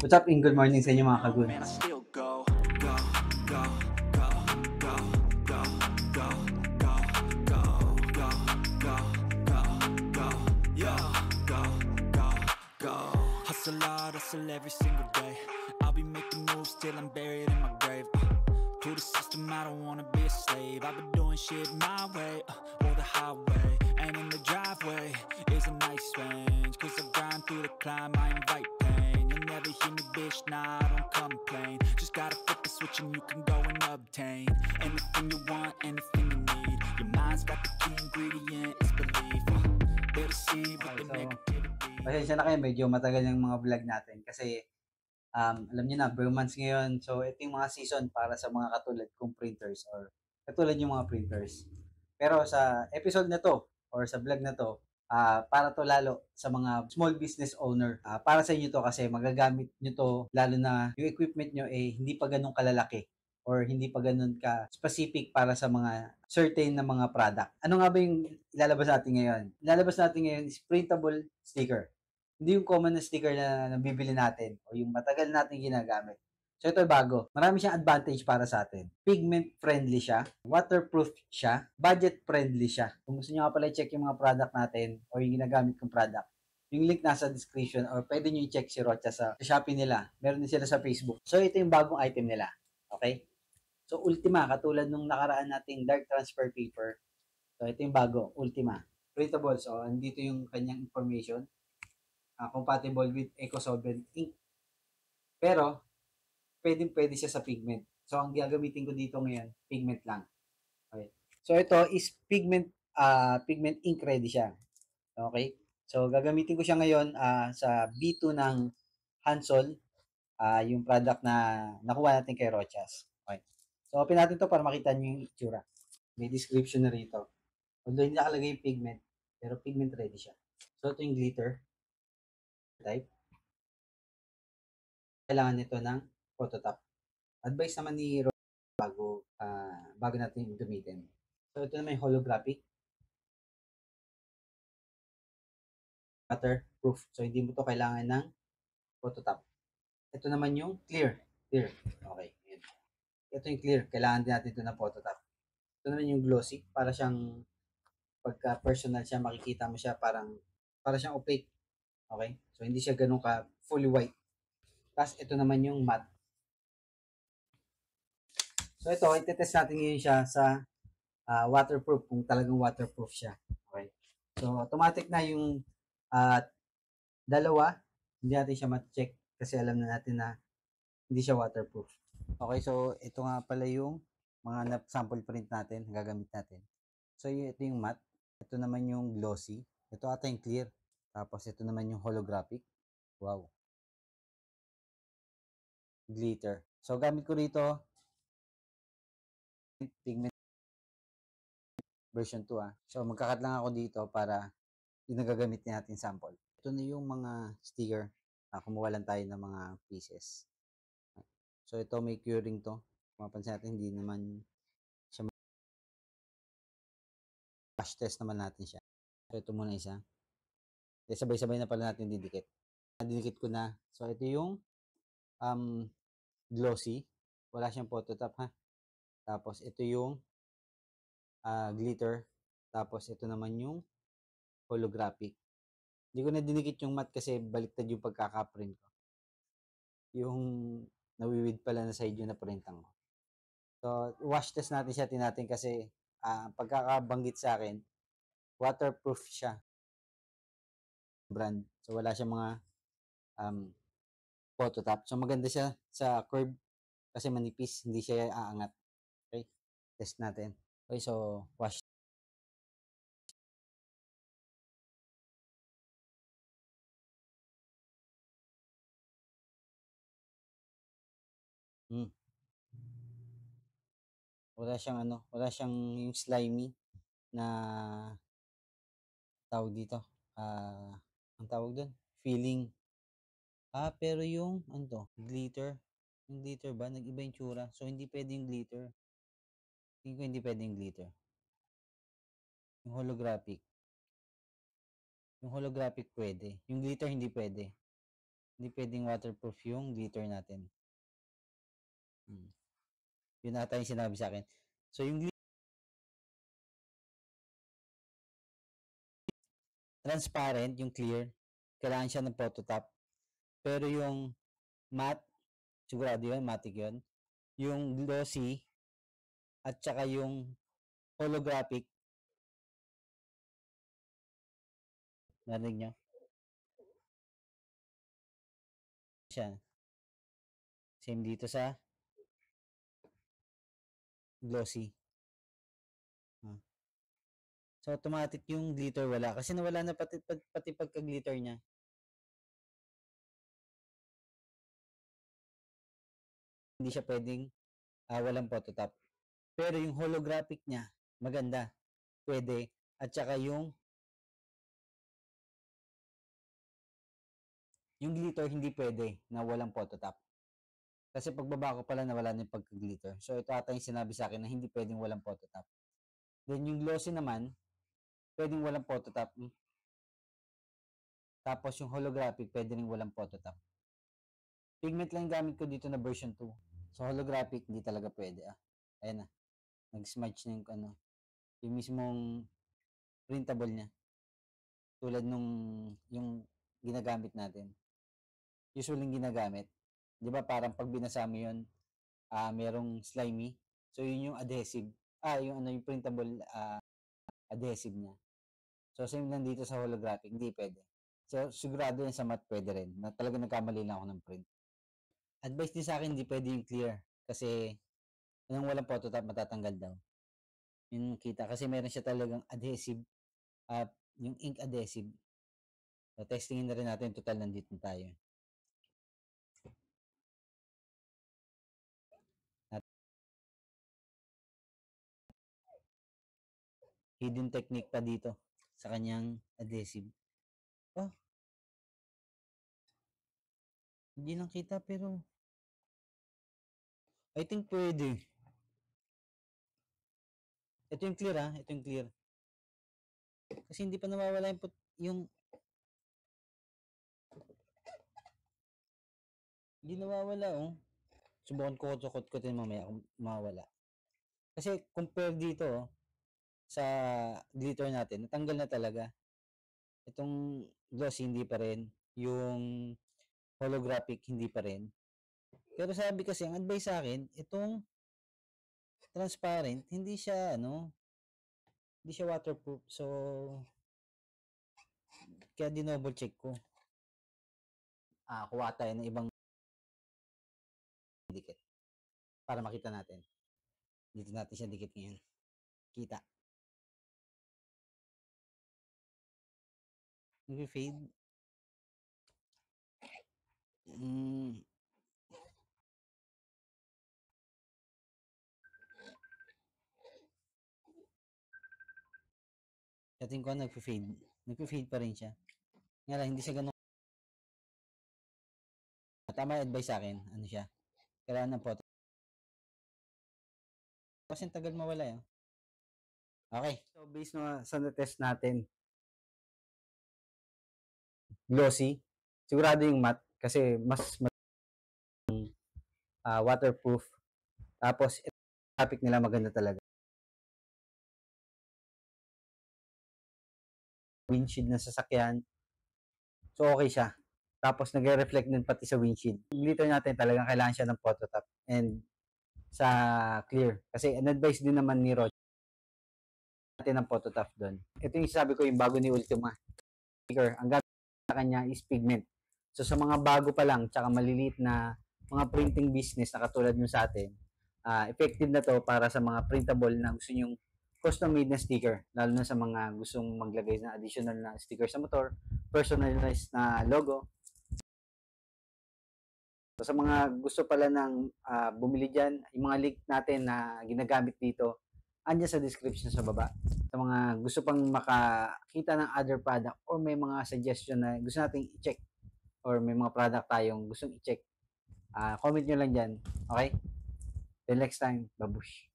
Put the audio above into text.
What's up, and good morning sa inyo mga kagoons. Man, I still go, go, go, go, go, go, go, go, go, go, go, go, go, yo, go, go, go. Hustle hard, hustle every single day. I'll be making moves till I'm buried in my grave. To the system, I don't wanna be a slave. I've been doing shit my way, or the highway. And in the driveway is a nice range. Cause I grind through the climb, I invite pain. You'll never hear me, bitch, nah, I don't complain. Just gotta flip the switch and you can go and obtain anything you want, anything you need. Your mind's got the key ingredient, it's belief. They're deceived with the negativity. Pasensya na kayo, medyo matagal yung mga vlog natin kasi alam niyo na, bare months ngayon. So, ito yung mga season para sa mga katulad kong printers or katulad yung mga printers. Pero sa episode na to or sa vlog na to, para to lalo sa mga small business owner. Para sa inyo to kasi magagamit nyo to lalo na yung equipment nyo hindi pa ganun kalalaki or hindi pa ganun ka specific para sa mga certain na mga product. Ano nga ba yung ilalabas natin ngayon? Ilalabas natin ngayon is printable sticker. Hindi yung common na sticker na nabibili natin o yung matagal natin ginagamit. So ito ay bago. Marami siyang advantage para sa atin. Pigment friendly siya, waterproof siya, budget friendly siya. Kung gusto niyo nga pala i-check yung mga product natin o yung ginagamit kong product, yung link nasa description or pwede niyo i-check si Rocha sa Shopee nila. Meron din sila sa Facebook. So ito yung bagong item nila. Okay? So Ultima, katulad nung nakaraan nating dark transfer paper. So ito yung bago, Ultima. Printable. So andito yung kanyang information. Compatible with EcoSolvent ink. Pero, pwede siya sa pigment. So, ang gagamitin ko dito ngayon, pigment lang. Okay. So, ito is pigment ink ready siya. Okay. So, gagamitin ko siya ngayon sa B2 ng Hansol, yung product na nakuha natin kay Rochas. Okay. So, open natin to para makita niyo yung itsura. May description na rito. Although hindi nakalagay yung pigment, pero pigment ready siya. So, ito yung glitter type. Kailangan nito ng phototop. Advice naman ni Ron bago natin gamitin. So ito naman yung holographic waterproof. So hindi mo to kailangan ng phototop. Ito naman yung clear. Clear. Okay. Yan. Ito yung clear. Kailangan din natin ito ng phototop. Ito naman yung glossy. Para siyang pagka personal siya, makikita mo siya para siyang opaque. Okay? So hindi siya ganun ka fully white. Tapos ito naman yung matte. So ito, itetest natin ngayon siya sa waterproof, kung talagang waterproof siya. Okay. So, automatic na yung dalawa. Hindi natin siya ma-check kasi alam na natin na hindi siya waterproof. Okay, so ito nga pala yung mga sample print natin, gagamit natin. So, ito yung matte. Ito naman yung glossy. Ito ata yung clear. Tapos, ito naman yung holographic. Wow. Glitter. So, gamit ko rito pigment version 2 So, magkakat lang ako dito para yung nagagamit natin sample. Ito na yung mga sticker. Kumuha lang tayo ng mga pieces. So, ito may curing to. Kung mapansin natin, hindi naman siya wash test naman natin siya. So, ito muna isa. Sabay-sabay na pala natin didikit. Didikit ko na. So, ito yung glossy. Wala siyang phototop ha. Tapos, ito yung glitter. Tapos, ito naman yung holographic. Hindi ko na dinikit yung matte kasi baliktad yung pagkakaprint ko. Yung nawiwid pala na side yung naprintan ko. So, wash test natin siya, tinatin kasi pagkakabanggit sa akin, waterproof siya. Brand. So, wala siyang mga phototop. So, maganda siya sa curve kasi manipis, hindi siya aangat. Okay? Test natin. Okay, so, wash. Wala siyang yung slimy na tawag dito. Ang tawag doon, feeling. Pero yung glitter. Yung glitter ba? Nag-iba yung tsura. So, hindi pwede yung glitter. Tingin ko hindi pwede yung glitter. Yung holographic. Yung holographic pwede. Yung glitter hindi pwede. Hindi pwedeng waterproof yung glitter natin. Yun ata yung sinabi sa akin. So, yung transparent, yung clear, kailangan siya ng phototop. Pero yung matte, sigurado yun, matic yun. Yung glossy, at saka yung holographic, narinig nyo? Siya. Same dito sa glossy. So, automatic yung glitter wala. Kasi nawala na pati pagka-glitter niya. Hindi siya pwedeng walang phototop. Pero yung holographic niya, maganda. Pwede. At saka yung glitter hindi pwede na walang phototop. Kasi pagbaba ko pala nawala na yung pagka-glitter. So, ito ata yung sinabi sa akin na hindi pwedeng walang phototop. Then, yung glossy naman, pwedeng walang phototop. Tapos, yung holographic, pwede rin walang phototop. Pigment lang gamit ko dito na version 2. So, holographic, hindi talaga pwede. Ayan na. Nag-smudge na yung mismong printable niya. Tulad nung yung ginagamit natin. Usually ginagamit. Di ba parang pag binasa mo yun, merong slimy. So, yun yung adhesive. Yung printable adhesive niya. So, same lang dito sa holographic. Hindi pwede. So, sigurado yan sa matte pwede rin. Na talaga nagkamali lang ako ng print. Advice din sa akin, hindi pwede yung clear. Kasi, yung walang phototop, matatanggal daw. Yun kita. Kasi meron siya talagang adhesive. Yung ink adhesive. So, testingin na rin natin. Total, nandito tayo. Hidden technique pa dito sa kanyang adhesive. Hindi lang kita pero I think pwede. Ito yung clear Ito yung clear. Kasi hindi pa nawawala yung hindi nawawala Subukan ko kut-kutin mamaya kung mawawala. Kasi compare dito sa glitter natin, natanggal na talaga. Itong glossy hindi pa rin. Yung holographic hindi pa rin. Pero sabi kasi, ang advice sa akin, itong transparent, hindi siya waterproof. So, kaya dinoble check ko. Kuha tayo ng ibang dikit. Para makita natin. Dito natin siya dikit ngayon. Kita. Nag-fade. Sa tingin ko nag-fade. Nag-fade pa rin siya. Nga lang, hindi siya ganun. Tama yung advice sa akin. Ano siya? Kailangan ng photo. Kasi tagal mawala Okay. So, based sa na-test natin, glossy, sigurado yung matte kasi mas waterproof. Tapos, topic nila maganda talaga. Windshield ng sasakyan. So, okay siya. Tapos, nag-reflect din pati sa windshield. Glitter natin talagang kailangan siya ng phototop. And sa clear. Kasi an-advise din naman ni Roger natin ng phototop doon. Ito yung sabi ko yung bago ni Ultima. Sticker. Ang gamit sa kanya is pigment. So, sa mga bago pa lang, tsaka maliliit na mga printing business na katulad nyo sa atin, effective na to para sa mga printable na gusto nyong custom made na sticker, lalo na sa mga gustong maglagay na additional na sticker sa motor, personalized na logo. So, sa mga gusto pala ng bumili dyan, yung mga link natin na ginagamit dito, andyan sa description sa baba. Sa mga gusto pang makakita ng other product or may mga suggestion na gusto nating i-check or may mga product tayong gustong i-check, comment nyo lang dyan. Okay? Till next time, babush.